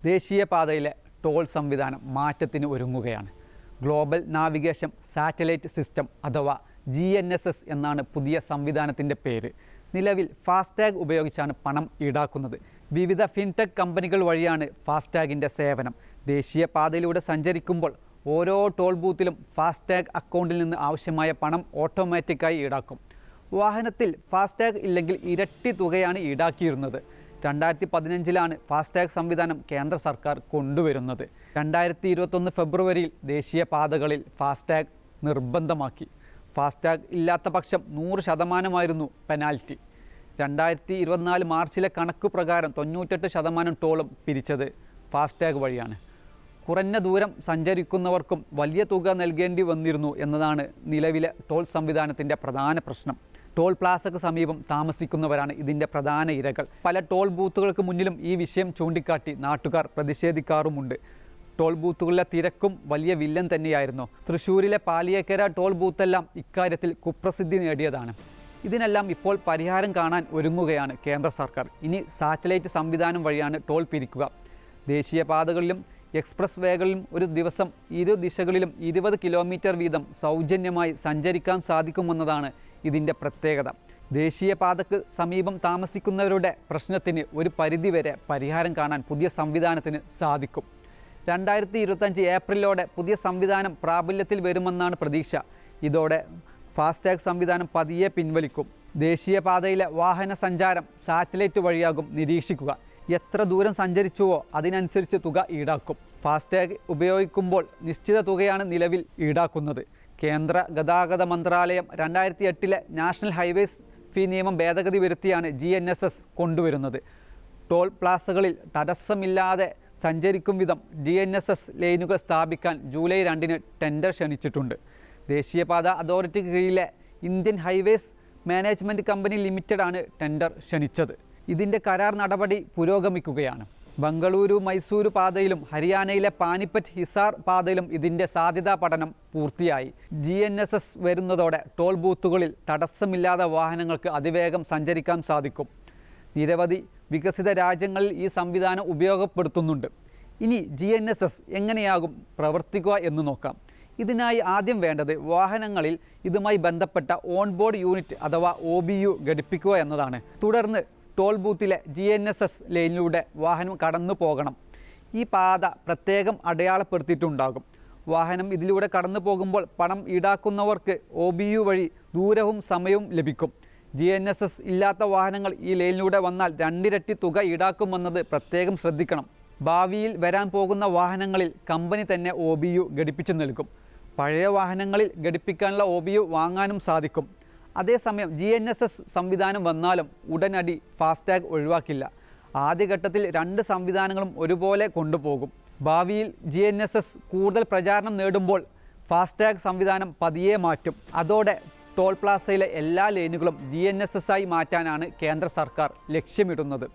ദേശീയപാതയിലെ ടോൾ സംവിധാനം മാറ്റത്തിന് ഒരുങ്ങുകയാണ്. ഗ്ലോബൽ നാവിഗേഷൻ സാറ്റലൈറ്റ് സിസ്റ്റം അഥവാ GNSS എന്നാണ് പുതിയ സംവിധാനത്തിൻ്റെ പേര്. നിലവിൽ ഫാസ്ടാഗ് ഉപയോഗിച്ചാണ് പണം ഈടാക്കുന്നത്. വിവിധ ഫിൻടെക് കമ്പനികൾ വഴിയാണ് ഫാസ്ടാഗിൻ്റെ സേവനം. ദേശീയപാതയിലൂടെ സഞ്ചരിക്കുമ്പോൾ ഓരോ ടോൾ ബൂത്തിലും ഫാസ്ടാഗ് അക്കൗണ്ടിൽ നിന്ന് ആവശ്യമായ പണം ഓട്ടോമാറ്റിക്കായി ഈടാക്കും. വാഹനത്തിൽ ഫാസ്ടാഗ് ഇല്ലെങ്കിൽ ഇരട്ടി തുകയാണ് ഈടാക്കിയിരുന്നത്. 2015-ലാണ് ഫാസ്ടാഗ് സംവിധാനം കേന്ദ്ര സർക്കാർ കൊണ്ടുവരുന്നത്. 2021 ഫെബ്രുവരിയിൽ ദേശീയപാതകളിൽ ഫാസ്ടാഗ് നിർബന്ധമാക്കി. ഫാസ്ടാഗ് ഇല്ലാത്ത പക്ഷം 100% പെനാൽറ്റി. 2024 മാർച്ചിലെ കണക്ക് പ്രകാരം 98% ടോളും പിരിച്ചത് ഫാസ്ടാഗ് വഴിയാണ്. കുറഞ്ഞ ദൂരം സഞ്ചരിക്കുന്നവർക്കും വലിയ തുക നൽകേണ്ടി വന്നിരുന്നു എന്നതാണ് നിലവിലെ ടോൾ സംവിധാനത്തിൻ്റെ പ്രധാന പ്രശ്നം. ടോൾ പ്ലാസയ്ക്ക് സമീപം താമസിക്കുന്നവരാണ് ഇതിൻ്റെ പ്രധാന ഇരകൾ. പല ടോൾ ബൂത്തുകൾക്ക് മുന്നിലും ഈ വിഷയം ചൂണ്ടിക്കാട്ടി നാട്ടുകാർ പ്രതിഷേധിക്കാറുമുണ്ട്. ടോൾ ബൂത്തുകളിലെ തിരക്കും വലിയ വില്ലൻ തന്നെയായിരുന്നു. തൃശ്ശൂരിലെ പാലിയേക്കര ടോൾ ബൂത്തെല്ലാം ഇക്കാര്യത്തിൽ കുപ്രസിദ്ധി നേടിയതാണ്. ഇതിനെല്ലാം ഇപ്പോൾ പരിഹാരം കാണാൻ ഒരുങ്ങുകയാണ് കേന്ദ്ര സർക്കാർ. ഇനി സാറ്റലൈറ്റ് സംവിധാനം വഴിയാണ് ടോൾ പിരിക്കുക. ദേശീയപാതകളിലും എക്സ്പ്രസ് വേകളിലും ഒരു ദിവസം ഇരു ദിശകളിലും 20 കിലോമീറ്റർ വീതം സൗജന്യമായി സഞ്ചരിക്കാൻ സാധിക്കുമെന്നതാണ് ഇതിൻ്റെ പ്രത്യേകത. ദേശീയപാതയ്ക്ക് സമീപം താമസിക്കുന്നവരുടെ പ്രശ്നത്തിന് ഒരു പരിധിവരെ പരിഹാരം കാണാൻ പുതിയ സംവിധാനത്തിന് സാധിക്കും. 2025 ഏപ്രിലോടെ പുതിയ സംവിധാനം പ്രാബല്യത്തിൽ വരുമെന്നാണ് പ്രതീക്ഷ. ഇതോടെ ഫാസ്ടാഗ് സംവിധാനം പതിയെ പിൻവലിക്കും. ദേശീയപാതയിലെ വാഹന സഞ്ചാരം സാറ്റലൈറ്റ് വഴിയാകും നിരീക്ഷിക്കുക. എത്ര ദൂരം സഞ്ചരിച്ചുവോ അതിനനുസരിച്ച് തുക ഈടാക്കും. ഫാസ്ടാഗ് ഉപയോഗിക്കുമ്പോൾ നിശ്ചിത തുകയാണ് നിലവിൽ ഈടാക്കുന്നത്. കേന്ദ്ര ഗതാഗത മന്ത്രാലയം 2008-ലെ നാഷണൽ ഹൈവേസ് ഫീ നിയമം ഭേദഗതി വരുത്തിയാണ് GNSS കൊണ്ടുവരുന്നത്. ടോൾ പ്ലാസകളിൽ തടസ്സമില്ലാതെ സഞ്ചരിക്കും വിധം GNSS ലൈനുകൾ സ്ഥാപിക്കാൻ ജൂലൈ 2-ന് ടെൻഡർ ക്ഷണിച്ചിട്ടുണ്ട്. ദേശീയപാത അതോറിറ്റിക്ക് കീഴിലെ ഇന്ത്യൻ ഹൈവേസ് മാനേജ്മെൻറ്റ് കമ്പനി ലിമിറ്റഡാണ് ടെൻഡർ ക്ഷണിച്ചത്. ഇതിൻ്റെ കരാർ നടപടി പുരോഗമിക്കുകയാണ്. ബംഗളൂരു മൈസൂരു പാതയിലും ഹരിയാനയിലെ പാനിപ്പറ്റ് ഹിസാർ പാതയിലും ഇതിൻ്റെ സാധ്യതാ പഠനം പൂർത്തിയായി. GNSS വരുന്നതോടെ ടോൾ ബൂത്തുകളിൽ തടസ്സമില്ലാതെ വാഹനങ്ങൾക്ക് അതിവേഗം സഞ്ചരിക്കാൻ സാധിക്കും. നിരവധി വികസിത രാജ്യങ്ങളിൽ ഈ സംവിധാനം ഉപയോഗപ്പെടുത്തുന്നുണ്ട്. ഇനി GNSS എങ്ങനെയാകും പ്രവർത്തിക്കുക എന്ന് നോക്കാം. ഇതിനായി ആദ്യം വേണ്ടത് വാഹനങ്ങളിൽ ഇതുമായി ബന്ധപ്പെട്ട ഓൺബോർഡ് യൂണിറ്റ് അഥവാ OBU ഘടിപ്പിക്കുക എന്നതാണ്. തുടർന്ന് ടോൾ ബൂത്തിലെ GNSS ലൈനിലൂടെ വാഹനം കടന്നു പോകണം. ഈ പാത പ്രത്യേകം അടയാളപ്പെടുത്തിയിട്ടുണ്ടാകും. വാഹനം ഇതിലൂടെ കടന്നു പോകുമ്പോൾ പണം ഈടാക്കുന്നവർക്ക് OBU വഴി ദൂരവും സമയവും ലഭിക്കും. GNSS ഇല്ലാത്ത വാഹനങ്ങൾ ഈ ലൈനിലൂടെ വന്നാൽ 2 ഇരട്ടി തുക ഈടാക്കുമെന്നത് പ്രത്യേകം ശ്രദ്ധിക്കണം. ഭാവിയിൽ വരാൻ പോകുന്ന വാഹനങ്ങളിൽ കമ്പനി തന്നെ OBU ഘടിപ്പിച്ചു നൽകും. പഴയ വാഹനങ്ങളിൽ ഘടിപ്പിക്കാനുള്ള OBU വാങ്ങാനും സാധിക്കും. അതേസമയം GNSS സംവിധാനം വന്നാലും ഉടനടി ഫാസ്ടാഗ് ഒഴിവാക്കില്ല. ആദ്യഘട്ടത്തിൽ 2 സംവിധാനങ്ങളും ഒരുപോലെ കൊണ്ടുപോകും. ഭാവിയിൽ GNSS കൂടുതൽ പ്രചാരണം നേടുമ്പോൾ ഫാസ്ടാഗ് സംവിധാനം പതിയെ മാറ്റും. അതോടെ ടോൾ പ്ലാസയിലെ എല്ലാ ലൈനുകളും GNSS ആയി മാറ്റാനാണ് കേന്ദ്ര സർക്കാർ ലക്ഷ്യമിടുന്നത്.